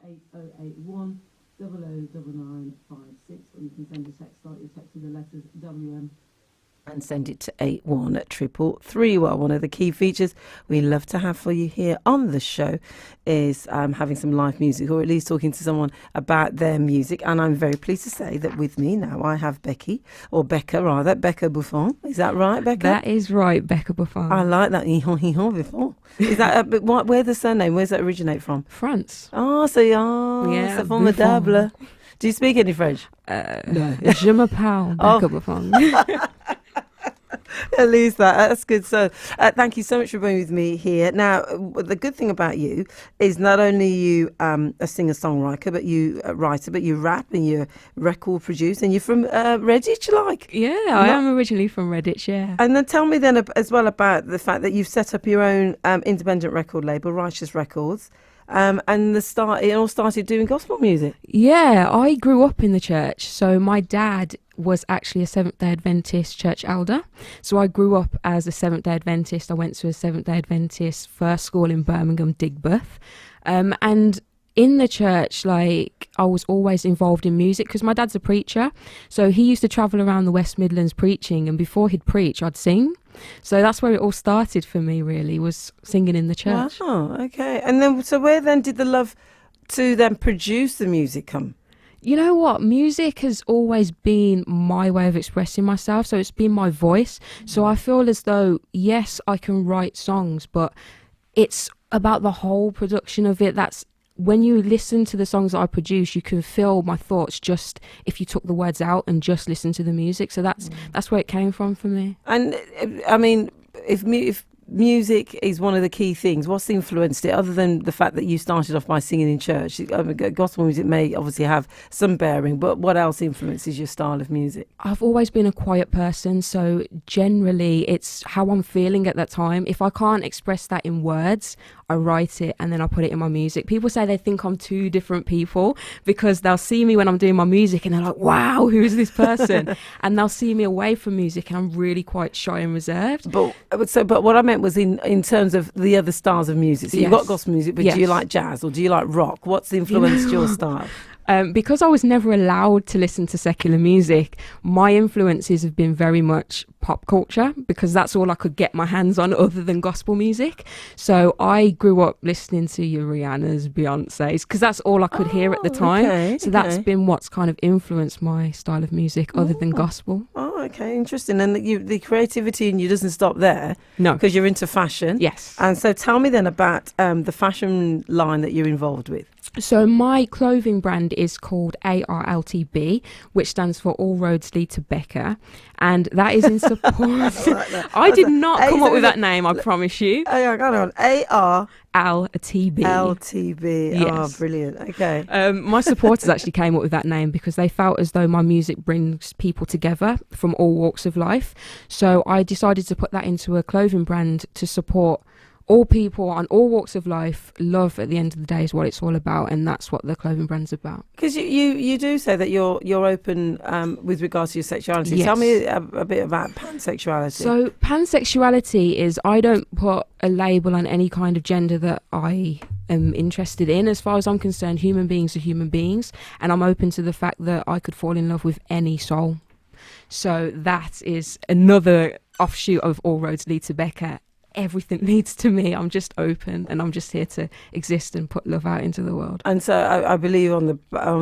08081 009956, or you can send a text, start your text with the letters WM and send it to 81333. Well, one of the key features we love to have for you here on the show is having some live music, or at least talking to someone about their music. And I'm very pleased to say that with me now I have Becky, or BEKA rather, BEKA Buffon. Is that right, BEKA? That is right, BEKA Buffon. I like that. Buffon. Is that where the surname? Where's that originate from? France. Oh, so yeah, c'est formidable. Do you speak any French? No. Je m'appelle BEKA Buffon. At least that's good. So thank you so much for being with me here. Now, the good thing about you is not only you a singer-songwriter, but you rap and you record produce, and you're from Redditch, like. Yeah, I am originally from Redditch, yeah. And then tell me then as well about the fact that you've set up your own independent record label, Righteous Records. And it all started doing gospel music. Yeah, I grew up in the church. So my dad was actually a Seventh-day Adventist church elder. So I grew up as a Seventh-day Adventist. I went to a Seventh-day Adventist first school in Birmingham, Digbeth. And in the church, like, I was always involved in music because my dad's a preacher. So he used to travel around the West Midlands preaching, and before he'd preach, I'd sing. So that's where it all started for me, really, was singing in the church. Oh, okay. And then, so where then did the love to then produce the music come? You know what? Music has always been my way of expressing myself. So it's been my voice. So I feel as though, yes, I can write songs, but it's about the whole production of it. That's when you listen to the songs that I produce, you can feel my thoughts just if you took the words out and just listen to the music. So that's where it came from for me. And I mean, if music is one of the key things, what's influenced it, other than the fact that you started off by singing in church? Gospel music may obviously have some bearing, but what else influences your style of music? I've always been a quiet person, so generally it's how I'm feeling at that time. If I can't express that in words, I write it and then I put it in my music. People say they think I'm two different people because they'll see me when I'm doing my music and they're like, wow, who is this person? And they'll see me away from music and I'm really quite shy and reserved. But what I meant was in terms of the other styles of music. So you've got gospel music, but do you like jazz or do you like rock? What's influenced your style? Because I was never allowed to listen to secular music, my influences have been very much pop culture because that's all I could get my hands on other than gospel music. So I grew up listening to your Rihanna's, Beyonce's, because that's all I could hear at the time. That's been what's kind of influenced my style of music other than gospel. Oh, okay, interesting. And the creativity in you doesn't stop there. No. Because you're into fashion. Yes. And so tell me then about the fashion line that you're involved with. So my clothing brand is called ARLTB, which stands for All Roads Lead to BEKAH, and that is in support. I did not come up with that name, I promise you. Oh, yeah, go on. LTB. LTB. Yes. Oh, brilliant. Okay. My supporters actually came up with that name because they felt as though my music brings people together from all walks of life. So I decided to put that into a clothing brand to support all people on all walks of life. Love at the end of the day is what it's all about, and that's what the clothing brand's about. Because you do say that you're open with regards to your sexuality. Yes. Tell me a bit about pansexuality. So pansexuality is I don't put a label on any kind of gender that I am interested in. As far as I'm concerned, human beings are human beings, and I'm open to the fact that I could fall in love with any soul. So that is another offshoot of All Roads Lead to BEKAH. Everything leads to me. I'm just open and I'm just here to exist and put love out into the world. And so I believe on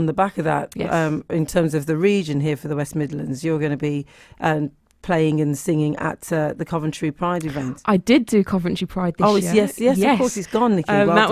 the back of that, yes. In terms of the region here for the West Midlands, you're going to be playing and singing at the Coventry Pride event. I did do Coventry Pride this year. Yes, of course, it's gone, Nikki. That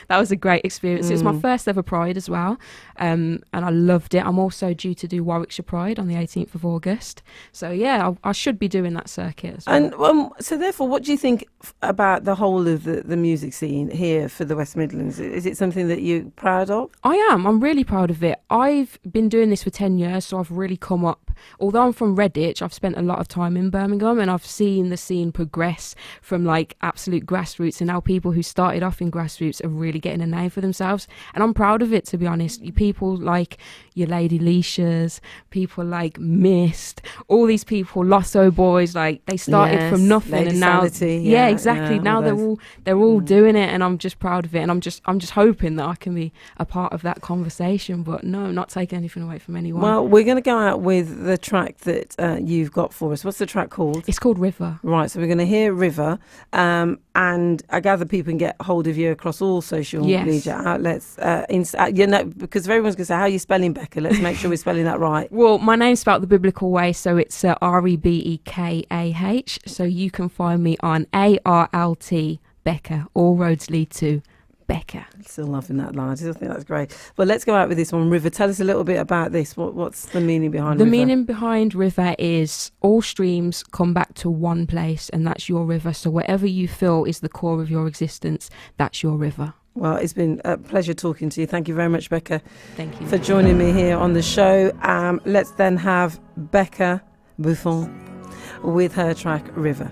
was a great experience. It was my first ever Pride as well, and I loved it. I'm also due to do Warwickshire Pride on the 18th of August. So yeah, I should be doing that circuit as well. And so therefore, what do you think about the whole of the music scene here for the West Midlands? Is it something that you're proud of? I am. I'm really proud of it. I've been doing this for 10 years, so I've really come up although I'm from Redditch, I've spent a lot of time in Birmingham, and I've seen the scene progress from like absolute grassroots, and now people who started off in grassroots are really getting a name for themselves, and I'm proud of it, to be honest. People like your Lady Leishas, people like Mist, all these people, Losso Boys, like they started from nothing, Lady and now Sanity, exactly, now they're all doing it, and I'm just proud of it, and I'm just hoping that I can be a part of that conversation. But no, not taking anything away from anyone. Well, we're going to go out with the track that you've got for us. What's the track called? It's called River. Right, so we're going to hear River, and I gather people can get hold of you across all social media outlets. Because everyone's going to say, how are you spelling BEKAH? Let's make sure we're spelling that right. Well, my name's spelled the biblical way, so it's REBEKAH. So you can find me on ARLT BEKAH. All roads lead to BEKAH. Still loving that line. I still think that's great. But let's go out with this one, River. Tell us a little bit about this. What's the meaning behind River? The meaning behind River is all streams come back to one place, and that's your river. So whatever you feel is the core of your existence, that's your river. Well, it's been a pleasure talking to you. Thank you very much, BEKAH. Thank you for joining me here on the show. Let's then have BEKA BARZ with her track River.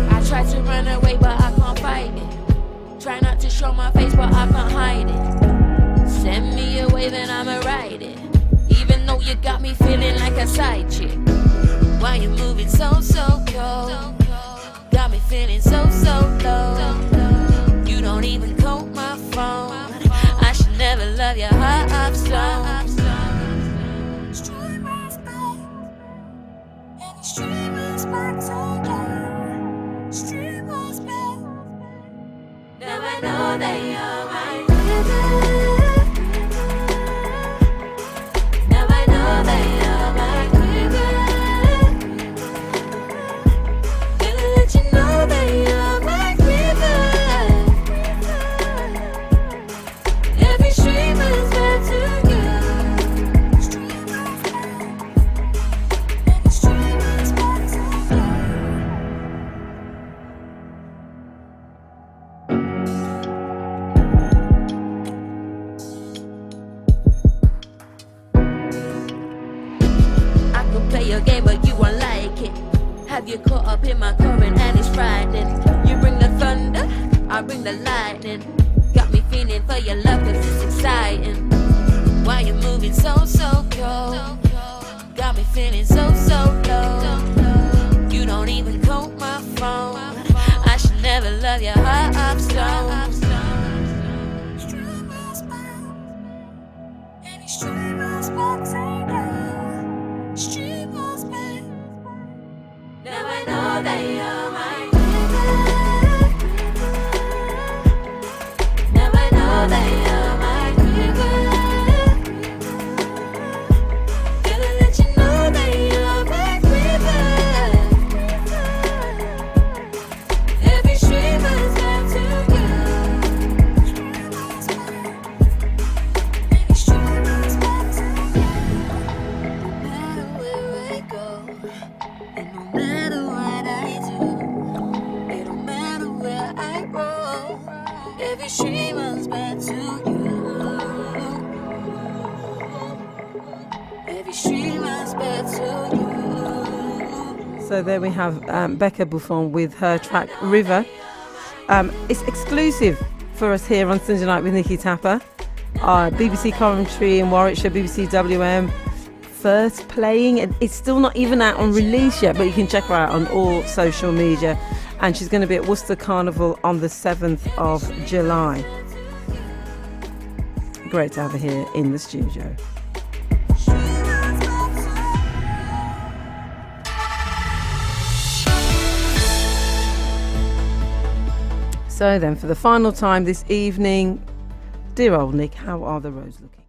I try to run away, but I can't fight it. Try not to show my face, but I can't hide it. Send me away, then I'ma ride it. Even though you got me feeling like a side chick. Why you moving so cold? Got me feeling so low. You don't even call my phone. I should never love your heart up slow. Streamers back, and the streamers back together. Streamers back. Now I know they are my river. Now I know they are my river. Gonna let you know they are my river. Every streamer's back to you. Streamers back. Every streamer's back to you. I could play your game, but you won't like it. Have you caught up in my current and it's frightening. You bring the thunder, I bring the lightning. Got me feeling for your love, cause it's exciting. Why you moving so cold? Got me feeling so low. You don't even call my phone. I should never love your heart up slow. Streamers back, any streamers back together. Streamers back. Now I know they are my river. Now I know they are my river. Gonna let you know they are my river. Every streamer's back to you. Streamers back. Every streamer's back to you. No matter where I go, and no matter what I do, it don't matter where I roll. Every streamer's back to you. Every streamer's back to you. So there we have BEKA BARZ with her track River. It's exclusive for us here on Sunday Night with Nikki Tapper. BBC Commentary in Warwickshire, BBC WM. First playing, and it's still not even out on release yet, but you can check her out on all social media, and she's going to be at Worcester Carnival on the 7th of July. Great to have her here in the studio. So then, for the final time this evening, dear old Nick, how are the roads looking?